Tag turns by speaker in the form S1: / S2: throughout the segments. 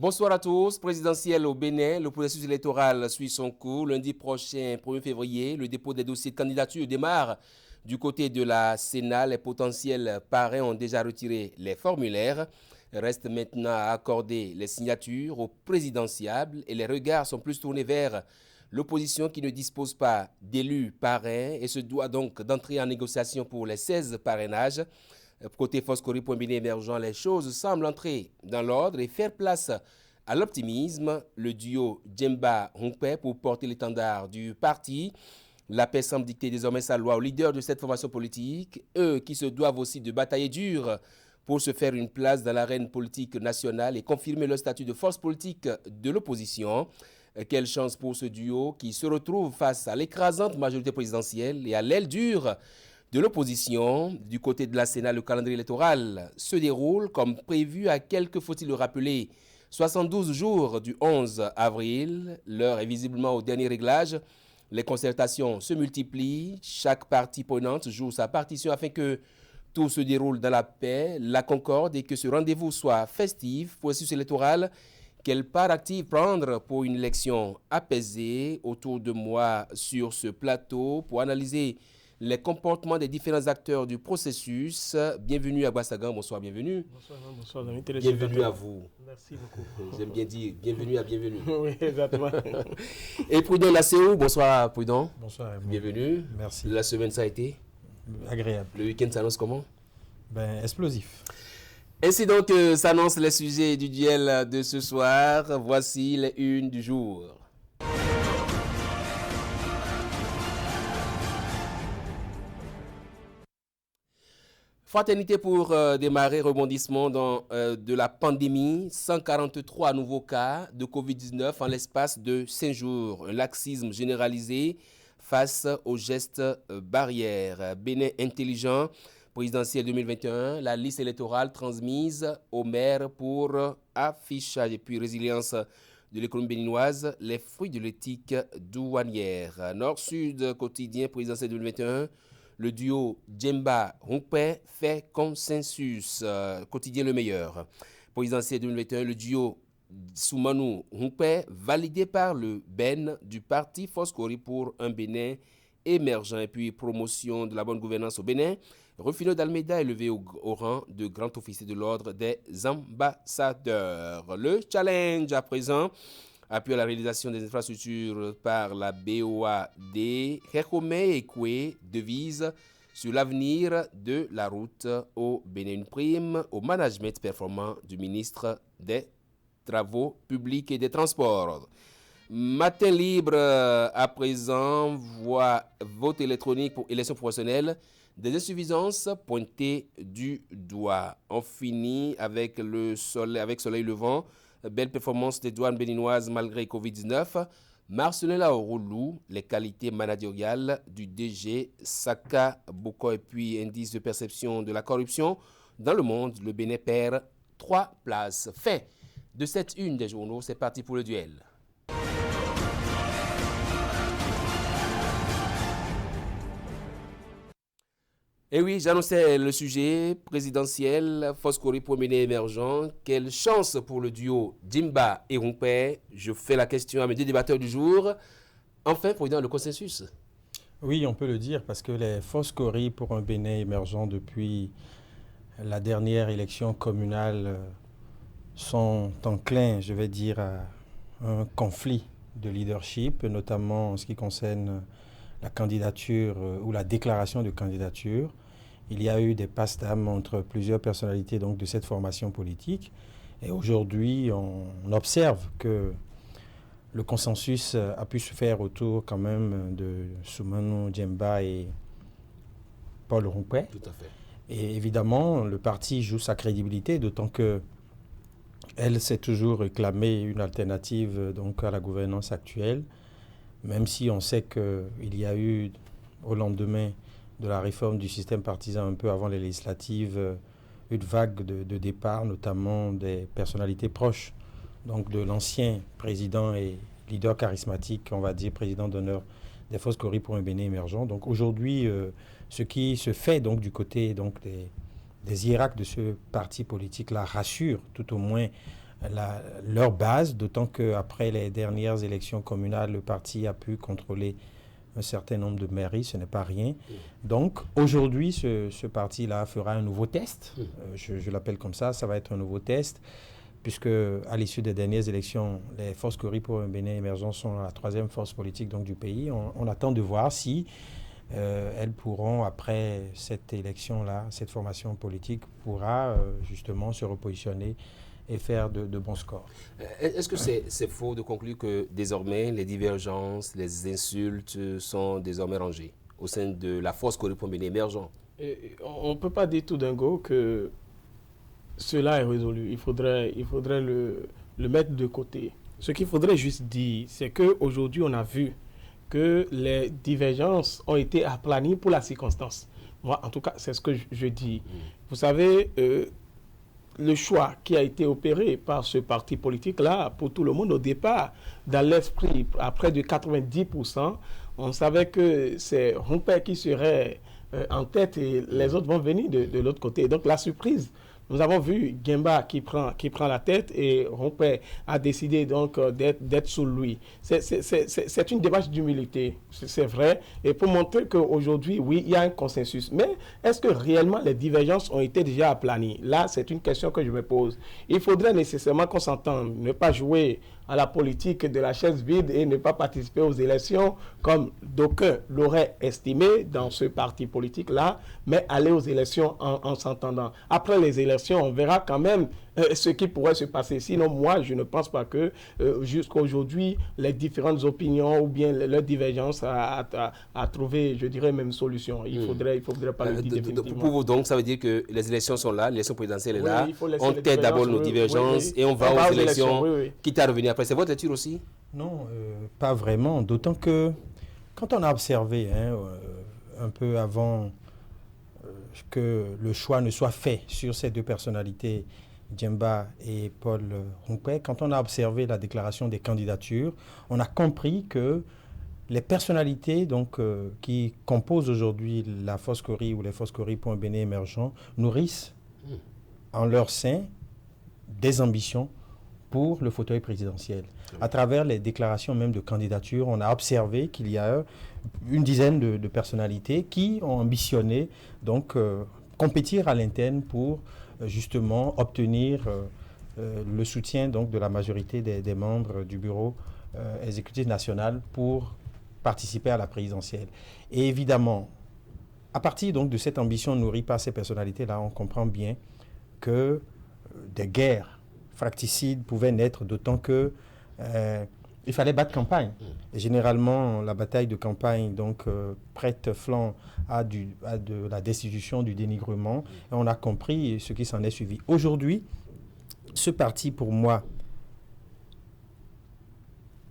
S1: Bonsoir à tous. Présidentiel au Bénin, le processus électoral suit son cours. Lundi prochain, 1er février, le dépôt des dossiers de candidature démarre. Du côté de la Sénat, les potentiels parrains ont déjà retiré les formulaires. Reste maintenant à accorder les signatures aux présidentiables et les regards sont plus tournés vers l'opposition qui ne dispose pas d'élus parrains et se doit donc d'entrer en négociation pour les 16 parrainages. Côté Foscori.Bénin émergent, les choses semblent entrer dans l'ordre et faire place à l'optimisme. Le duo Djemba-Hunkpe pour porter l'étendard du parti. La paix semble dicter désormais sa loi aux leaders de cette formation politique, eux qui se doivent aussi de batailler dur pour se faire une place dans l'arène politique nationale et confirmer le statut de force politique de l'opposition. Quelle chance pour ce duo qui se retrouve face à l'écrasante majorité présidentielle et à l'aile dure de l'opposition. Du côté de la Sénat, le calendrier électoral se déroule comme prévu à quelques, faut-il le rappeler, 72 jours du 11 avril. L'heure est visiblement au dernier réglage. Les concertations se multiplient. Chaque partie prenante joue sa partition afin que tout se déroule dans la paix, la concorde et que ce rendez-vous soit festif. Processus électoral, quelle part active prendre pour une élection apaisée? Autour de moi sur ce plateau pour analyser les comportements des différents acteurs du processus. Bienvenue à Bassagan, bonsoir, bienvenue.
S2: Bonsoir, amis
S1: Bienvenue à vous.
S2: Merci beaucoup.
S1: J'aime bien dire bienvenue à bienvenue.
S2: Oui, exactement.
S1: Et Prudent Lasséou, bonsoir Prudent.
S2: Bonsoir.
S1: Bienvenue.
S2: Merci.
S1: La semaine, ça a été
S2: agréable.
S1: Le week-end s'annonce comment?
S2: Explosif.
S1: Ainsi donc s'annoncent les sujets du duel de ce soir. Voici les unes du jour. Fraternité pour démarrer, rebondissement de la pandémie. 143 nouveaux cas de Covid-19 en l'espace de 5 jours. Un laxisme généralisé face aux gestes barrières. Bénin intelligent, présidentiel 2021, la liste électorale transmise aux maires pour affichage. Et puis résilience de l'économie béninoise, les fruits de l'éthique douanière. Nord-Sud, quotidien présidentiel 2021. Le duo Djemba-Hunkpe fait consensus. Quotidien le meilleur. Présidentiel 2021, le duo Soumanou-Hunkpe validé par le BEN du parti Foscori pour un Bénin émergent. Et puis promotion de la bonne gouvernance au Bénin. Rufino d'Almeida est levé au rang de grand officier de l'ordre des ambassadeurs. Le challenge à présent. Appui à la réalisation des infrastructures par la BOAD, Kekome Ekwe devise sur l'avenir de la route au Bénin. Une prime au management performant du ministre des Travaux publics et des Transports. Matin libre à présent, voit vote électronique pour élection professionnelle. Des insuffisances pointées du doigt. On finit avec le soleil, avec soleil levant. Belle performance des douanes béninoises malgré Covid-19. Marcelin Laoroulou, les qualités managériales du DG Saka Boko et puis indice de perception de la corruption. Dans le monde, le Bénin perd 3 places. Fin de cette une des journaux, c'est parti pour le duel. Et oui, j'annonçais le sujet présidentiel, Foscori pour Bénin émergent. Quelle chance pour le duo Djemba et Hunkpe? Je fais la question à mes deux débatteurs du jour. Enfin, président, le consensus.
S2: Oui, on peut le dire parce que les Foscori pour un Bénin émergent depuis la dernière élection communale sont enclins, je vais dire, à un conflit de leadership, notamment en ce qui concerne la candidature ou la déclaration de candidature. Il y a eu des passes-d'âme entre plusieurs personnalités donc, de cette formation politique. Et aujourd'hui, on observe que le consensus a pu se faire autour quand même de Soumanou Djemba et Paul Hunkpe.
S1: Tout à fait.
S2: Et évidemment, le parti joue sa crédibilité, d'autant que elle s'est toujours réclamée une alternative donc, à la gouvernance actuelle, même si on sait qu'il y a eu, au lendemain de la réforme du système partisan un peu avant les législatives, une vague de départ, notamment des personnalités proches donc de l'ancien président et leader charismatique, on va dire président d'honneur des Foscori pour un Bénin émergent. Donc aujourd'hui, ce qui se fait donc, du côté donc, des hiérarques de ce parti politique-là rassure tout au moins leur base, d'autant qu'après les dernières élections communales, le parti a pu contrôler un certain nombre de mairies, ce n'est pas rien. Donc aujourd'hui, ce parti-là fera un nouveau test, je l'appelle comme ça va être un nouveau test, puisque à l'issue des dernières élections, les forces Kori pour un Bénin émergent sont la troisième force politique donc, du pays. On attend de voir si elles pourront, après cette élection-là, cette formation politique pourra justement se repositionner et faire de bons scores.
S1: Est-ce que c'est faux de conclure que désormais les divergences, les insultes sont désormais rangées au sein de la force Kori pour un Bénin émergent?
S3: On ne peut pas dire tout d'un coup que cela est résolu. Il faudrait le mettre de côté. Ce qu'il faudrait juste dire, c'est qu'aujourd'hui, on a vu que les divergences ont été aplanies pour la circonstance. Moi, en tout cas, c'est ce que je dis. Vous savez, le choix qui a été opéré par ce parti politique-là, pour tout le monde au départ, dans l'esprit, à près de 90%, on savait que c'est Rumpé qui serait en tête et les autres vont venir de l'autre côté. Donc la surprise, nous avons vu Gemba qui prend la tête et Rumpé a décidé donc d'être sous lui. C'est une démarche d'humilité, c'est vrai, et pour montrer qu'aujourd'hui, oui, il y a un consensus. Mais est-ce que réellement les divergences ont été déjà aplanies? Là, c'est une question que je me pose. Il faudrait nécessairement qu'on s'entende, ne pas jouer à la politique de la chaise vide et ne pas participer aux élections comme d'aucuns l'auraient estimé dans ce parti politique-là, mais aller aux élections en s'entendant. Après les élections, on verra quand même ce qui pourrait se passer. Sinon, moi, je ne pense pas que jusqu'à aujourd'hui, les différentes opinions ou bien leurs divergences à trouver, je dirais, même solution. Il faudrait pas le dire définitivement.
S1: Pour vous, donc, ça veut dire que les élections sont là, l'élection présidentielle est là, on tête d'abord nos divergences et on va aux élections, quitte à revenir après. C'est votre lecture aussi?
S2: Non, pas vraiment. D'autant que quand on a observé un peu avant que le choix ne soit fait sur ces deux personnalités, Djemba et Paul Rumpé, quand on a observé la déclaration des candidatures, on a compris que les personnalités donc, qui composent aujourd'hui la Force Kori ou les Forces Kori pour un Bénin émergent nourrissent en leur sein des ambitions pour le fauteuil présidentiel. À travers les déclarations même de candidature, on a observé qu'il y a une dizaine de personnalités qui ont ambitionné donc, compétir à l'interne pour justement obtenir le soutien donc, de la majorité des membres du bureau exécutif national pour participer à la présidentielle. Et évidemment, à partir donc, de cette ambition nourrie par ces personnalités-là, on comprend bien que des guerres fracticides pouvaient naître, d'autant que il fallait battre campagne. Et généralement, la bataille de campagne donc, prête flanc à de la destitution, du dénigrement. Et on a compris ce qui s'en est suivi. Aujourd'hui, ce parti, pour moi,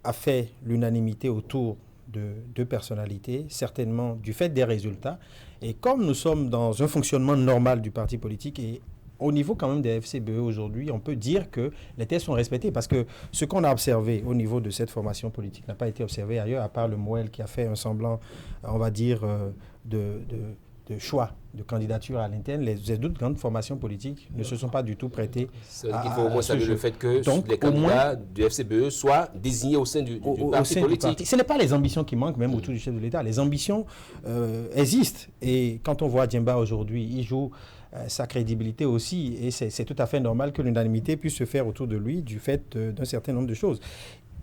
S2: a fait l'unanimité autour de deux personnalités, certainement du fait des résultats. Et comme nous sommes dans un fonctionnement normal du parti politique et au niveau quand même des FCBE aujourd'hui, on peut dire que les tests sont respectés parce que ce qu'on a observé au niveau de cette formation politique n'a pas été observé ailleurs, à part le MOEL qui a fait un semblant, on va dire, de choix de candidature à l'interne. Les autres grandes formations politiques ne se sont pas du tout prêtées.
S1: Il faut au moins saluer le fait que donc, les candidats du FCBE soient désignés au sein du parti politique.
S2: Ce n'est pas les ambitions qui manquent même autour du chef de l'État. Les ambitions existent. Et quand on voit Djemba aujourd'hui, il joue sa crédibilité aussi. Et c'est tout à fait normal que l'unanimité puisse se faire autour de lui du fait d'un certain nombre de choses.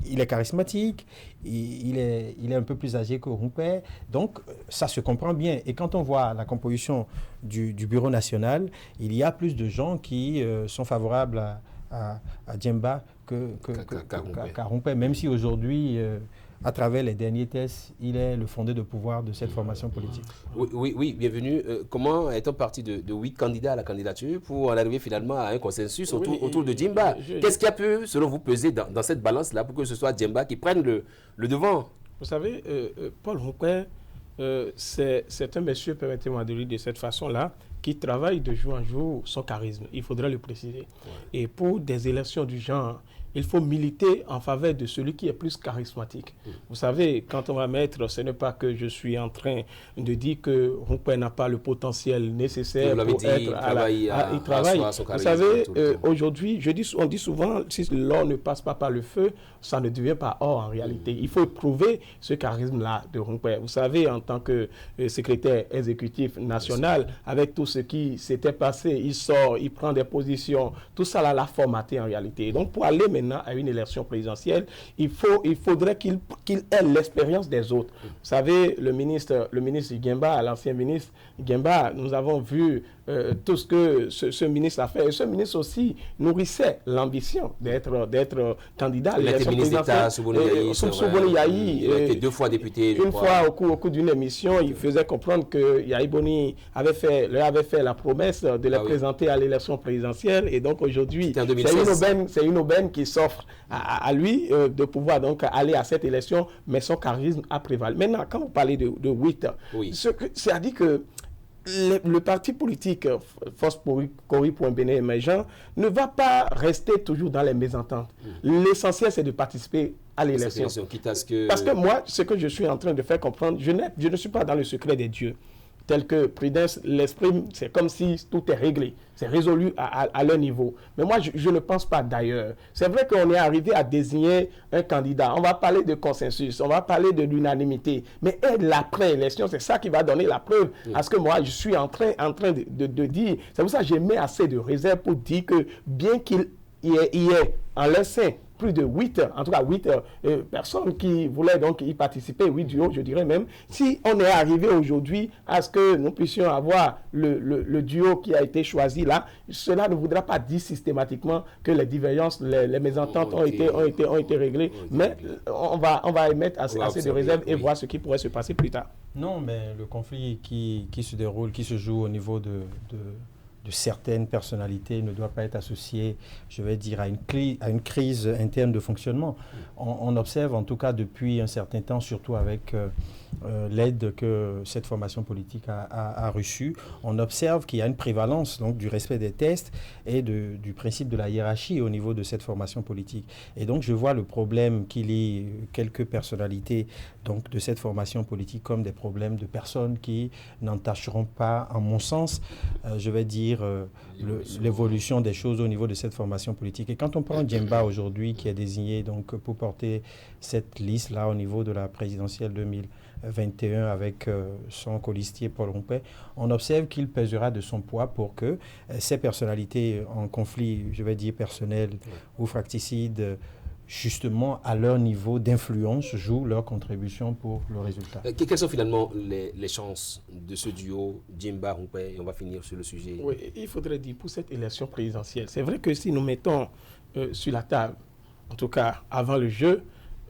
S2: Il est charismatique, il est un peu plus âgé que Rumpé, donc ça se comprend bien. Et quand on voit la composition du bureau national, il y a plus de gens qui sont favorables à Djemba qu'à Rumpé, même si aujourd'hui, à travers les derniers tests, il est le fondé de pouvoir de cette formation politique.
S1: Oui, bienvenue. Comment est-on parti de 8 candidats à la candidature pour en arriver finalement à un consensus autour de Djemba? Qu'est-ce qui a pu, selon vous, peser dans cette balance-là pour que ce soit Djemba qui prenne le devant?
S3: Vous savez, Paul Rumpé, c'est un monsieur, permettez-moi de le dire de cette façon-là, qui travaille de jour en jour son charisme. Il faudrait le préciser. Ouais. Et pour des élections du genre, il faut militer en faveur de celui qui est plus charismatique. Vous savez, quand on va mettre, ce n'est pas que je suis en train de dire que Rumpé n'a pas le potentiel nécessaire pour être il travaille. Vous savez, aujourd'hui, on dit souvent, si l'or ne passe pas par le feu, ça ne devient pas or en réalité. Il faut éprouver ce charisme-là de Rumpé. Vous savez, en tant que secrétaire exécutif national, avec tout ce qui s'était passé, il sort, il prend des positions, tout ça là l'a formaté en réalité. Et donc, pour aller maintenant à une élection présidentielle, il faudrait qu'il ait l'expérience des autres. Vous savez, le ministre Guemba, l'ancien ministre Guemba, nous avons vu tout ce que ce ministre a fait. Et ce ministre aussi nourrissait l'ambition d'être candidat à l'élection présidentielle.
S1: Souboni Yahi, il a été 2 fois député.
S3: Une fois, au cours d'une émission, il faisait comprendre que Yahi Boni avait fait la promesse de les présenter à l'élection présidentielle. Et donc aujourd'hui, c'est une aubaine qui s'offre à lui de pouvoir donc aller à cette élection, mais son charisme a prévalu. Maintenant, quand vous parlez de 8, c'est-à-dire que le parti politique Force Cori pour un Bénin émergent ne va pas rester toujours dans les mésententes. L'essentiel, c'est de participer à l'élection. Parce que moi, ce que je suis en train de faire comprendre, je ne suis pas dans le secret des dieux. Tel que Prudence l'exprime, c'est comme si tout est réglé, c'est résolu à leur niveau. Mais moi, je ne pense pas d'ailleurs. C'est vrai qu'on est arrivé à désigner un candidat. On va parler de consensus, on va parler de l'unanimité. Mais l'après-élection, c'est ça qui va donner la preuve à ce que moi, je suis en train de dire. C'est pour ça que j'ai mis assez de réserve pour dire que bien qu'il y ait en leur sein plus de 8 personnes qui voulaient donc y participer, 8 duos, je dirais même. Si on est arrivé aujourd'hui à ce que nous puissions avoir le duo qui a été choisi là, cela ne voudra pas dire systématiquement que les divergences, les mésententes ont été réglées, mais on va émettre assez de réserves et voir ce qui pourrait se passer plus tard.
S2: Non, mais le conflit qui se déroule, qui se joue au niveau de certaines personnalités ne doit pas être associé, je vais dire, à une crise interne de fonctionnement. On observe en tout cas depuis un certain temps, surtout avec l'aide que cette formation politique a reçue, on observe qu'il y a une prévalence donc, du respect des tests et du principe de la hiérarchie au niveau de cette formation politique. Et donc je vois le problème qu'il y ait quelques personnalités donc, de cette formation politique comme des problèmes de personnes qui n'entacheront pas, en mon sens, je vais dire, l'évolution des choses au niveau de cette formation politique. Et quand on prend Djemba aujourd'hui, qui est désigné donc, pour porter cette liste-là au niveau de la présidentielle 2021 avec son colistier Paul Rumpé, on observe qu'il pèsera de son poids pour que ces personnalités en conflit, je vais dire personnel ou fracticide, justement à leur niveau d'influence, jouent leur contribution pour le résultat.
S1: Quelles sont finalement les chances de ce duo Djemba-Rumpé? Et on va finir sur le sujet.
S3: Oui, il faudrait dire pour cette élection présidentielle, c'est vrai que si nous mettons sur la table, en tout cas avant le jeu,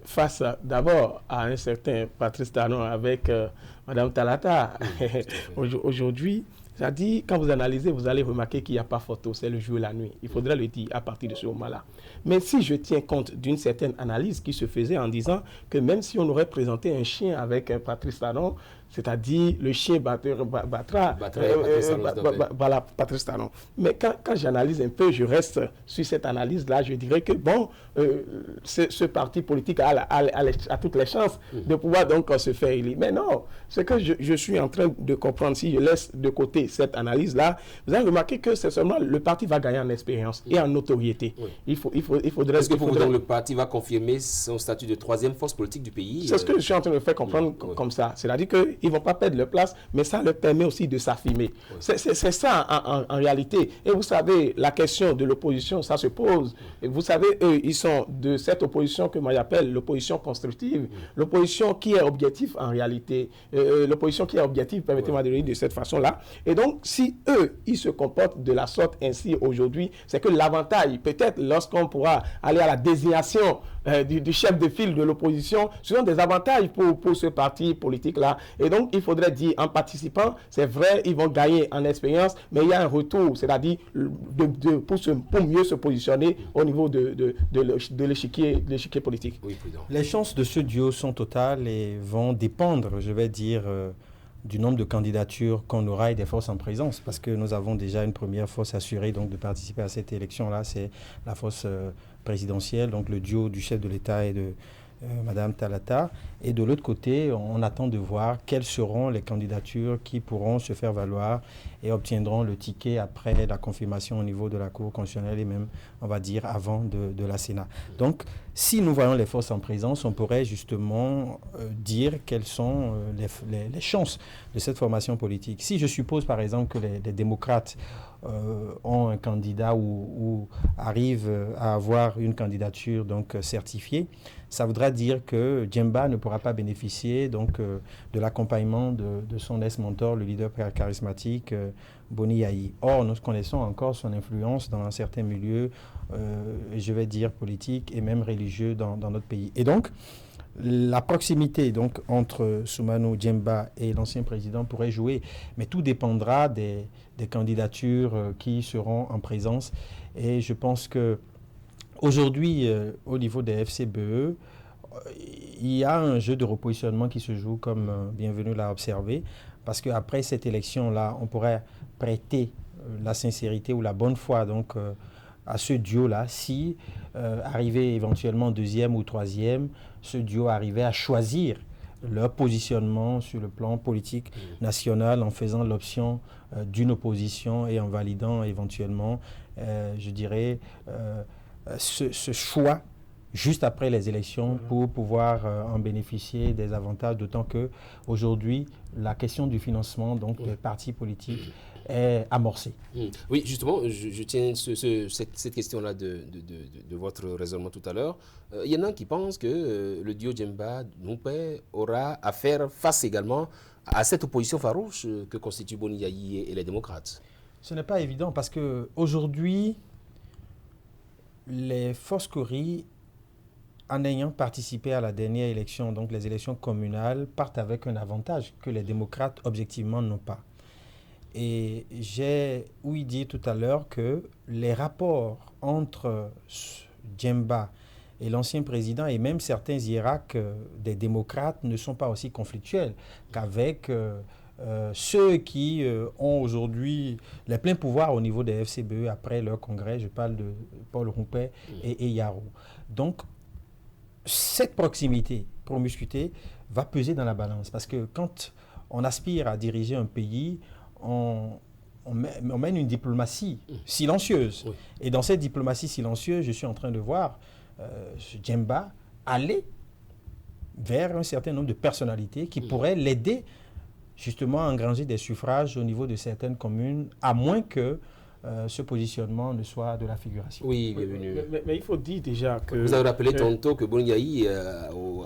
S3: face d'abord à un certain Patrice Talon avec Mme Talata, aujourd'hui, c'est-à-dire, quand vous analysez, vous allez remarquer qu'il n'y a pas photo, c'est le jour et la nuit. Il faudrait le dire à partir de ce moment-là. Mais si je tiens compte d'une certaine analyse qui se faisait en disant que même si on aurait présenté un chien avec Patrice Talon, c'est-à-dire le chien battra Patrice Talon. Mais quand j'analyse un peu, je reste sur cette analyse-là, je dirais que bon, ce parti politique a toutes les chances de pouvoir donc se faire élire. Mais non, ce que je suis en train de comprendre, si je laisse de côté cette analyse-là, vous avez remarqué que c'est seulement le parti va gagner en expérience et en notoriété. Il faudrait...
S1: Est-ce que pour vous, donc, le parti va confirmer son statut de 3e force politique du pays?
S3: C'est ce que je suis en train de faire comprendre comme ça. C'est-à-dire qu'ils ne vont pas perdre leur place, mais ça leur permet aussi de s'affirmer. C'est ça en réalité. Et vous savez, la question de l'opposition, ça se pose. Et vous savez, eux, ils sont de cette opposition que moi j'appelle l'opposition constructive, l'opposition qui est objective en réalité, l'opposition qui est objective, permettez-moi de le dire de cette façon-là. Et donc, si eux, ils se comportent de la sorte ainsi aujourd'hui, c'est que l'avantage, peut-être lorsqu'on pourra aller à la désignation du chef de file de l'opposition, ce sont des avantages pour ce parti politique-là. Et donc, il faudrait dire, en participant, c'est vrai, ils vont gagner en expérience, mais il y a un retour, c'est-à-dire pour mieux se positionner au niveau de l'échiquier politique.
S2: Les chances de ce duo sont totales et vont dépendre, je vais dire, du nombre de candidatures qu'on aura et des forces en présence, parce que nous avons déjà une première force assurée donc, de participer à cette élection-là, c'est la force présidentielle, donc le duo du chef de l'État et de Madame Talata. Et de l'autre côté, on attend de voir quelles seront les candidatures qui pourront se faire valoir et obtiendront le ticket après la confirmation au niveau de la Cour constitutionnelle et même, on va dire, avant de la Sénat. Donc, si nous voyons les forces en présence, on pourrait justement dire quelles sont les chances de cette formation politique. Si je suppose, par exemple, que les démocrates ont un candidat ou arrivent à avoir une candidature donc certifiée, ça voudra dire que Djemba ne pourra pas bénéficier donc, de l'accompagnement de son ex-mentor, le leader charismatique Boni Yayi. Or, nous connaissons encore son influence dans certains milieux, je vais dire politiques et même religieux dans notre pays. Et donc, la proximité donc, entre Soumano Djemba et l'ancien président pourrait jouer, mais tout dépendra des candidatures qui seront en présence. Et je pense que aujourd'hui, au niveau des FCBE, il y a un jeu de repositionnement qui se joue, comme Bienvenue l'a observé, parce qu'après cette élection-là, on pourrait prêter la sincérité ou la bonne foi donc, à ce duo-là, si, arrivé éventuellement deuxième ou troisième, ce duo arrivait à choisir leur positionnement sur le plan politique national en faisant l'option d'une opposition et en validant éventuellement, je dirais, ce choix juste après les élections pour pouvoir en bénéficier des avantages, d'autant qu'aujourd'hui, la question du financement donc, des partis politiques est amorcée.
S1: Oui, justement, je tiens cette question-là de votre raisonnement tout à l'heure. Il y en a qui pensent que le duo Djemba-Noupé aura à faire face également à cette opposition farouche que constituent Boni Yayi et les démocrates.
S2: Ce n'est pas évident parce qu'aujourd'hui, les forces Kori, en ayant participé à la dernière élection, donc les élections communales, partent avec un avantage que les démocrates objectivement n'ont pas. Et j'ai ouï dire tout à l'heure que les rapports entre Djemba et l'ancien président et même certains hiérarques des démocrates ne sont pas aussi conflictuels qu'avec ceux qui ont aujourd'hui les pleins pouvoirs au niveau des FCBE après leur congrès. Je parle de Paul Roupet et Yaro. Donc, cette proximité, promiscuité, va peser dans la balance. Parce que quand on aspire à diriger un pays, on mène une diplomatie silencieuse. Oui. Et dans cette diplomatie silencieuse, je suis en train de voir Djemba aller vers un certain nombre de personnalités qui pourraient l'aider justement à engranger des suffrages au niveau de certaines communes, à moins que ce positionnement ne soit de la figuration.
S1: Oui, bienvenue.
S3: Mais il faut dire déjà que...
S1: Vous avez rappelé tantôt que Boni Yayi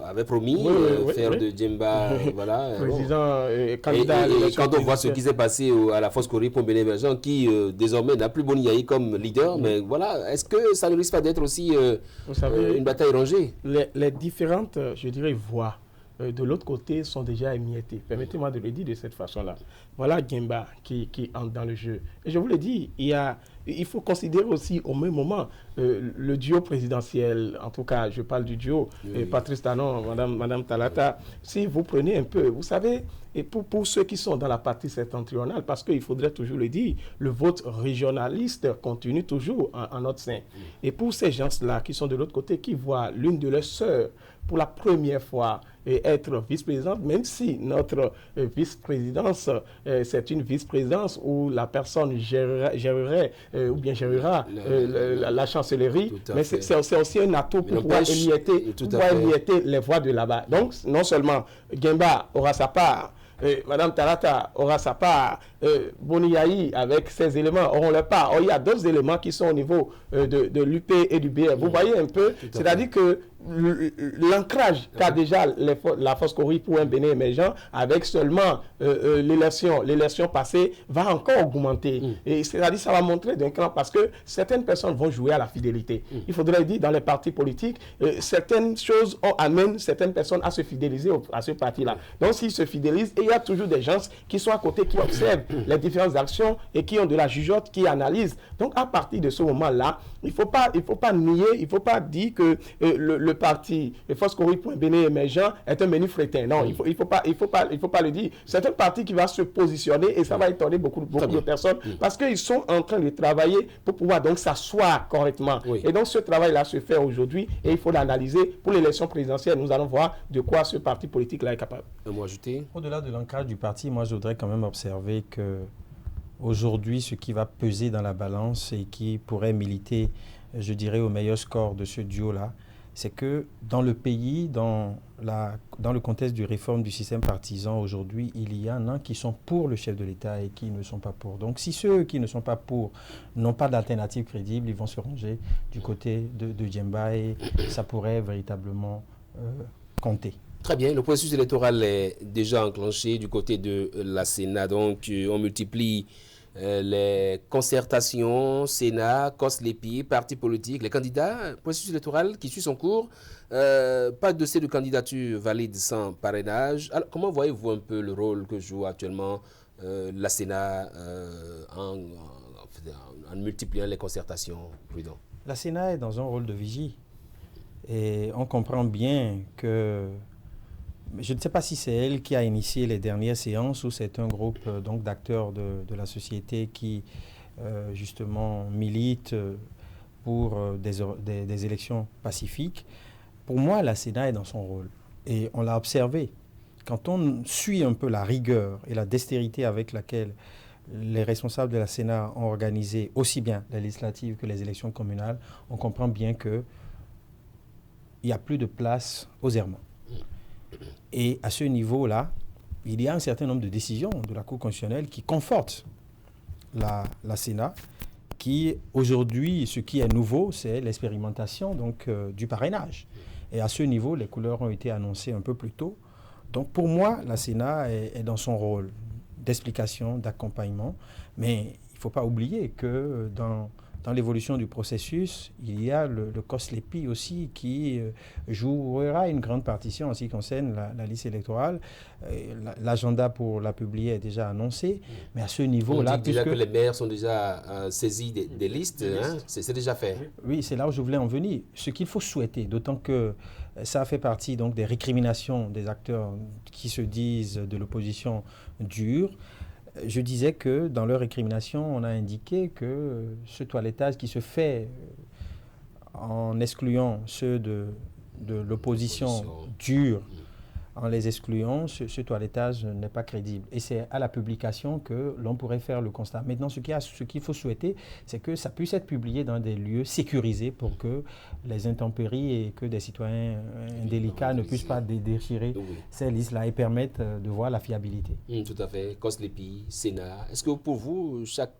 S1: avait promis faire de Djemba
S3: président candidat.
S1: Et quand on voit ce qui s'est passé à la Force Kori pour Béné-Émergent, qui désormais n'a plus Boni Yayi comme leader, mais voilà, est-ce que ça ne risque pas d'être aussi
S3: vous savez, une
S1: bataille rangée?
S3: Les différentes, je dirais, voies de l'autre côté sont déjà émiettées. Permettez-moi de le dire de cette façon-là. Voilà Djemba qui entre dans le jeu. Et je vous le dis, il faut considérer aussi au même moment le duo présidentiel, en tout cas je parle du duo, Patrice Talon, Madame Talata. Si vous prenez un peu, vous savez, et pour ceux qui sont dans la partie septentrionale, parce qu'il faudrait toujours le dire, le vote régionaliste continue toujours en notre sein. Et pour ces gens-là qui sont de l'autre côté, qui voient l'une de leurs sœurs pour la première fois être vice-présidente, même si notre vice-présidence, c'est une vice-présidence où la personne gérerait ou bien gérera la chancellerie, mais c'est aussi un atout pour pouvoir émietter les voix de là-bas. Donc, non seulement Djemba aura sa part, Madame Talata aura sa part, Boni Yayi avec ses éléments auront leur part. Or, il y a d'autres éléments qui sont au niveau de l'UP et du BR. Vous voyez un peu, c'est-à-dire que l'ancrage qu'a déjà la Force Kori pour un Bénin émergent avec seulement l'élection passée va encore augmenter. Et c'est-à-dire ça va montrer d'un cran parce que certaines personnes vont jouer à la fidélité. Il faudrait dire dans les partis politiques, certaines choses amènent certaines personnes à se fidéliser à ce parti-là. Donc s'ils se fidélisent, et il y a toujours des gens qui sont à côté, qui observent les différentes actions et qui ont de la jugeote, qui analysent. Donc, à partir de ce moment-là, il ne faut pas nier, il ne faut pas dire que le parti Foscori.Bénin émergent est un menu frétin. Non, il faut pas le dire. C'est un parti qui va se positionner et ça va étonner beaucoup de personnes parce qu'ils sont en train de travailler pour pouvoir donc s'asseoir correctement. Et donc, ce travail-là se fait aujourd'hui et il faut l'analyser. Pour l'élection présidentielle, nous allons voir de quoi ce parti politique-là est capable.
S2: Au-delà de l'ancrage du parti, moi, je voudrais quand même observer que aujourd'hui, ce qui va peser dans la balance et qui pourrait militer, je dirais, au meilleur score de ce duo-là, c'est que dans le pays, dans le contexte de réforme du système partisan, aujourd'hui, il y en a qui sont pour le chef de l'État et qui ne sont pas pour. Donc, si ceux qui ne sont pas pour n'ont pas d'alternative crédible, ils vont se ranger du côté de Djemba et ça pourrait véritablement compter.
S1: Très bien, le processus électoral est déjà enclenché du côté de la Sénat. Donc, on multiplie les concertations, Sénat, COSLEPI, partis politiques, les candidats, processus électoral qui suit son cours. Pas de dossier de candidature valide sans parrainage. Alors, comment voyez-vous un peu le rôle que joue actuellement la Sénat en multipliant les concertations, Prudent?
S2: La Sénat est dans un rôle de vigie. Et on comprend bien que je ne sais pas si c'est elle qui a initié les dernières séances ou c'est un groupe donc d'acteurs de la société qui justement milite pour des élections pacifiques. Pour moi, la Sénat est dans son rôle et on l'a observé. Quand on suit un peu la rigueur et la dextérité avec laquelle les responsables de la Sénat ont organisé aussi bien les législatives que les élections communales, on comprend bien qu'il n'y a plus de place aux errements. Et à ce niveau-là, il y a un certain nombre de décisions de la Cour constitutionnelle qui confortent la Sénat, qui aujourd'hui, ce qui est nouveau, c'est l'expérimentation du parrainage. Et à ce niveau, les couleurs ont été annoncées un peu plus tôt. Donc pour moi, la Sénat est dans son rôle d'explication, d'accompagnement, mais il ne faut pas oublier que dans l'évolution du processus, il y a le COSLEPI aussi qui jouera une grande partition en ce qui concerne la liste électorale. L'agenda pour la publier est déjà annoncé, mais à ce niveau-là...
S1: On dit déjà que les maires sont déjà saisis des listes, hein? C'est déjà fait.
S2: Oui, c'est là où je voulais en venir. Ce qu'il faut souhaiter, d'autant que ça fait partie donc des récriminations des acteurs qui se disent de l'opposition dure. Je disais que dans leur récrimination, on a indiqué que ce toilettage qui se fait en excluant ceux de l'opposition dure, en les excluant, ce toilettage n'est pas crédible. Et c'est à la publication que l'on pourrait faire le constat. Maintenant, ce qu'il faut souhaiter, c'est que ça puisse être publié dans des lieux sécurisés pour que les intempéries et que des citoyens indélicats ne puissent pas déchirer ces listes-là et permettre de voir la fiabilité.
S1: Tout à fait. COSLEPI, Sénat. Est-ce que pour vous, chaque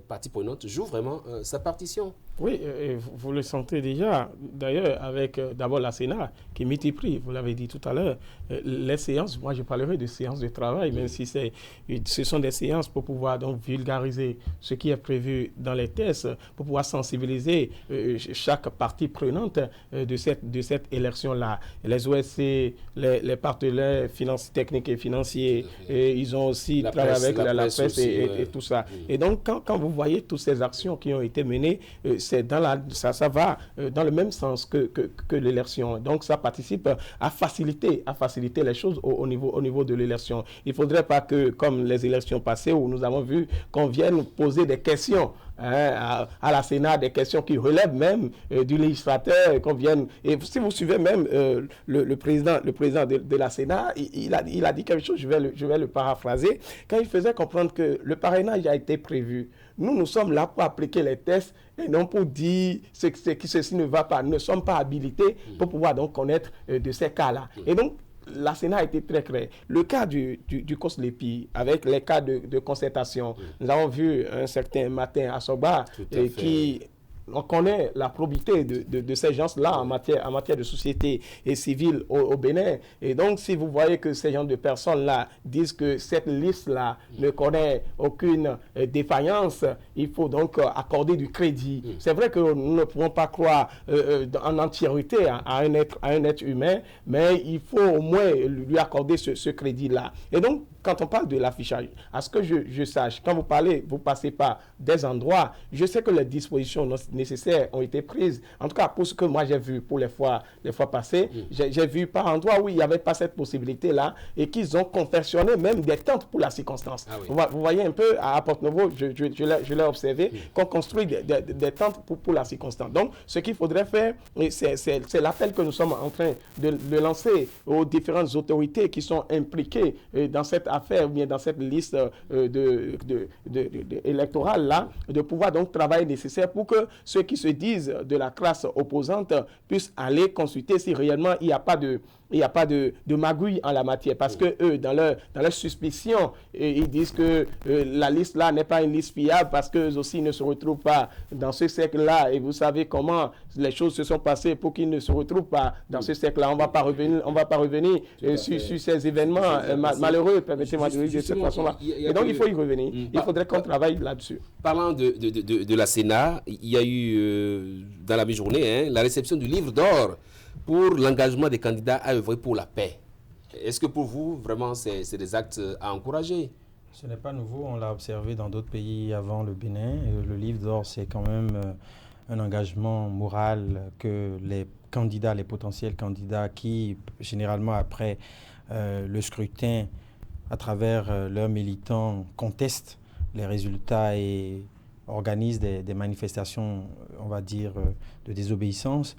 S1: partie prenante joue vraiment sa partition?
S3: Oui, vous le sentez déjà, d'ailleurs, avec d'abord la Sénat qui multiplie, vous l'avez dit tout à l'heure, les séances, moi je parlerai de séances de travail, même si ce sont des séances pour pouvoir donc vulgariser ce qui est prévu dans les tests, pour pouvoir sensibiliser chaque partie prenante de cette élection-là. Les OSC, les partenaires techniques et financiers, et ils ont aussi travaillé avec la presse aussi, et tout ça. Et donc, quand vous voyez toutes ces actions qui ont été menées, ça va dans le même sens que l'élection. Donc, ça participe à faciliter les choses au niveau de l'élection. Il ne faudrait pas que, comme les élections passées, où nous avons vu qu'on vienne poser des questions à la Sénat, des questions qui relèvent même du législateur, qu'on vienne... Et si vous suivez même le président de la Sénat, il a dit quelque chose, je vais le paraphraser, quand il faisait comprendre que le parrainage a été prévu. Nous sommes là pour appliquer les tests et non pour dire que ceci ne va pas. Nous ne sommes pas habilités pour pouvoir donc connaître de ces cas-là. Et donc, la Sénat a été très claire. Le cas du COSLEPI, avec les cas de concertation, nous avons vu un certain matin à Soba qui... On connaît la probité de ces gens-là en matière de société et civile au Bénin. Et donc, si vous voyez que ces gens de personnes-là disent que cette liste-là ne connaît aucune défaillance, il faut donc accorder du crédit. C'est vrai que nous ne pouvons pas croire en entièreté à un être humain, mais il faut au moins lui accorder ce crédit-là. Et donc, quand on parle de l'affichage, à ce que je sache, quand vous passez par des endroits, je sais que les dispositions nécessaires ont été prises. En tout cas, pour ce que moi j'ai vu pour les fois passées, j'ai vu par endroits où il n'y avait pas cette possibilité-là et qu'ils ont confectionné même des tentes pour la circonstance. Ah oui. Vous voyez un peu à Porte-Nouveau, je l'ai observé, qu'on construit des tentes pour la circonstance. Donc, ce qu'il faudrait faire, c'est l'appel que nous sommes en train de lancer aux différentes autorités qui sont impliquées dans cette affaire ou bien dans cette liste électorale là, de pouvoir donc travailler nécessaire pour que ceux qui se disent de la classe opposante puissent aller consulter si réellement il n'y a pas de magouille en la matière, parce que eux, dans leur suspicion, ils disent que la liste là n'est pas une liste fiable parce qu'eux aussi ne se retrouvent pas dans ce cercle-là, et vous savez comment les choses se sont passées pour qu'ils ne se retrouvent pas dans ce cercle-là. On va pas revenir sur ces événements malheureux, permettez-moi de le dire de cette façon-là. Et donc il faut y revenir. Il faudrait qu'on travaille là-dessus.
S1: Parlant de la Sénat, il y a eu dans la mi-journée la réception du livre d'or pour l'engagement des candidats à œuvrer pour la paix. Est-ce que pour vous, vraiment, c'est des actes à encourager?
S2: Ce n'est pas nouveau, on l'a observé dans d'autres pays avant le Bénin. Le livre d'or, c'est quand même un engagement moral que les candidats, les potentiels candidats qui, généralement après le scrutin, à travers leurs militants, contestent les résultats et organisent des manifestations, on va dire, de désobéissance.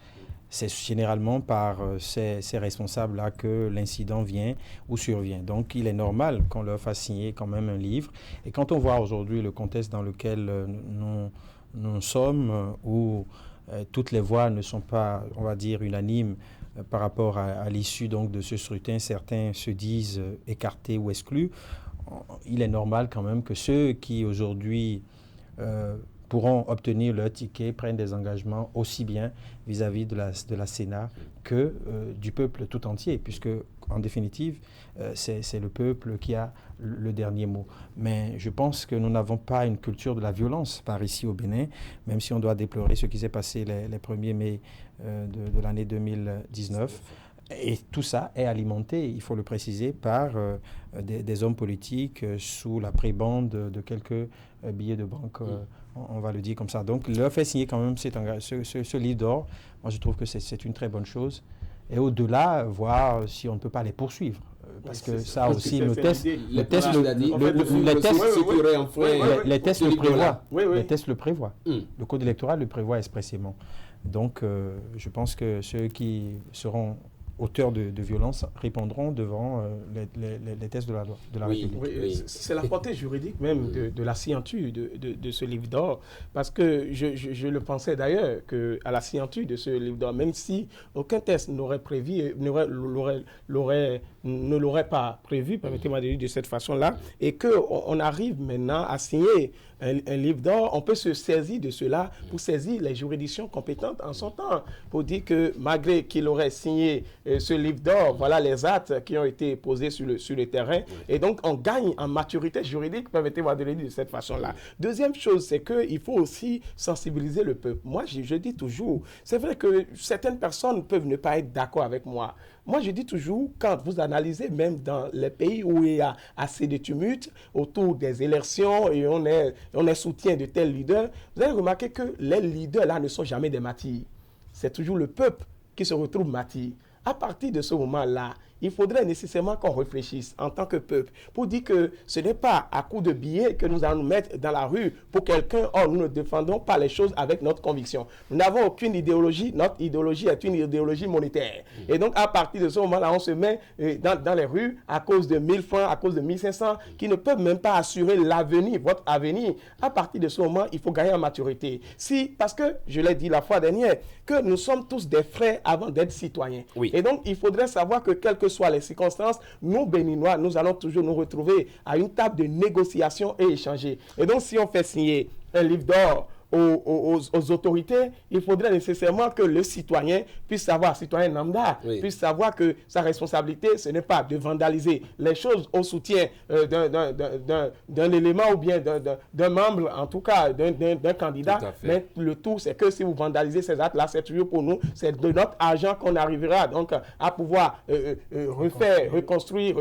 S2: C'est généralement par ces responsables-là que l'incident vient ou survient. Donc, il est normal qu'on leur fasse signer quand même un livre. Et quand on voit aujourd'hui le contexte dans lequel nous sommes, où toutes les voix ne sont pas, on va dire, unanimes par rapport à l'issue donc de ce scrutin, certains se disent écartés ou exclus, il est normal quand même que ceux qui aujourd'hui pourront obtenir leur ticket, prennent des engagements aussi bien vis-à-vis de la Sénat que du peuple tout entier, puisque en définitive, c'est le peuple qui a le dernier mot. Mais je pense que nous n'avons pas une culture de la violence par ici au Bénin, même si on doit déplorer ce qui s'est passé les 1er mai de l'année 2019. Et tout ça est alimenté, il faut le préciser, par des hommes politiques sous la prébande de quelques billets de banque, on va le dire comme ça. Donc, leur fait signer quand même ce livre d'or. Moi, je trouve que c'est une très bonne chose. Et au-delà, voir si on ne peut pas les poursuivre. Parce que ça aussi, les tests le prévoient. Le code électoral le prévoit expressément. Donc, je pense que ceux qui seront auteurs de violence répondront devant les tests de la loi, de la République.
S3: Oui. C'est la portée juridique même de la signature de ce livre d'or, parce que je le pensais d'ailleurs qu'à la signature de ce livre d'or, même si aucun test n'aurait prévu, ne l'aurait pas prévu, permettez-moi de dire de cette façon-là, et qu'on arrive maintenant à signer un livre d'or, on peut se saisir de cela pour saisir les juridictions compétentes en son temps, pour dire que malgré qu'il aurait signé ce livre d'or, voilà les actes qui ont été posés sur le terrain, et donc on gagne en maturité juridique, permettez-moi de le dire de cette façon-là. Deuxième chose, c'est qu'il faut aussi sensibiliser le peuple. Moi, je dis toujours, c'est vrai que certaines personnes peuvent ne pas être d'accord avec moi. Moi, je dis toujours, quand vous analysez même dans les pays où il y a assez de tumultes autour des élections et on est soutien de tels leaders, vous allez remarquer que les leaders là ne sont jamais des martyrs. C'est toujours le peuple qui se retrouve martyr. À partir de ce moment-là, il faudrait nécessairement qu'on réfléchisse en tant que peuple pour dire que ce n'est pas à coup de billets que nous allons nous mettre dans la rue pour quelqu'un. Or, nous ne défendons pas les choses avec notre conviction. Nous n'avons aucune idéologie. Notre idéologie est une idéologie monétaire. Et donc, à partir de ce moment-là, on se met dans les rues à cause de 1000 francs, à cause de 1500, qui ne peuvent même pas assurer l'avenir, votre avenir. À partir de ce moment, il faut gagner en maturité. Parce que, je l'ai dit la fois dernière, que nous sommes tous des frères avant d'être citoyens. Oui. Et donc, il faudrait savoir que quel que soient les circonstances, nous, Béninois, nous allons toujours nous retrouver à une table de négociation et échanger. Et donc, si on fait signer un livre d'or aux autorités, il faudrait nécessairement que le citoyen puisse savoir, citoyen lambda, puisse savoir que sa responsabilité, ce n'est pas de vandaliser les choses au soutien d'un élément ou bien d'un membre, en tout cas d'un candidat. Mais le tout, c'est que si vous vandalisez ces actes-là, c'est toujours pour nous, c'est de notre argent qu'on arrivera donc à pouvoir reconstruire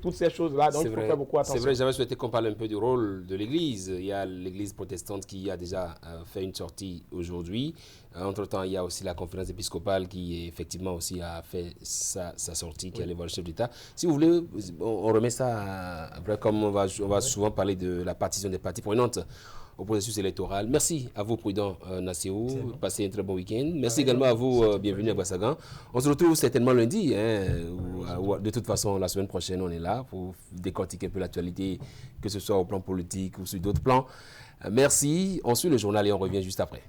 S3: toutes ces choses-là. Donc il faut faire beaucoup attention.
S1: C'est vrai, j'avais souhaité qu'on parle un peu du rôle de l'Église. Il y a l'Église protestante qui a déjà fait une sortie aujourd'hui. Entre-temps, il y a aussi la conférence épiscopale qui effectivement aussi a fait sa sortie, qui allait voir le chef d'État. Si vous voulez, on remet ça après, comme on va souvent parler de la partition des parties prenantes au processus électoral. Merci à vous, Prudent Nasséou. Passez un très bon week-end. Merci également à vous, bienvenue à Boissagan. On se retrouve certainement lundi. De toute façon, la semaine prochaine, on est là pour décortiquer un peu l'actualité, que ce soit au plan politique ou sur d'autres plans. Merci. On suit le journal et on revient juste après.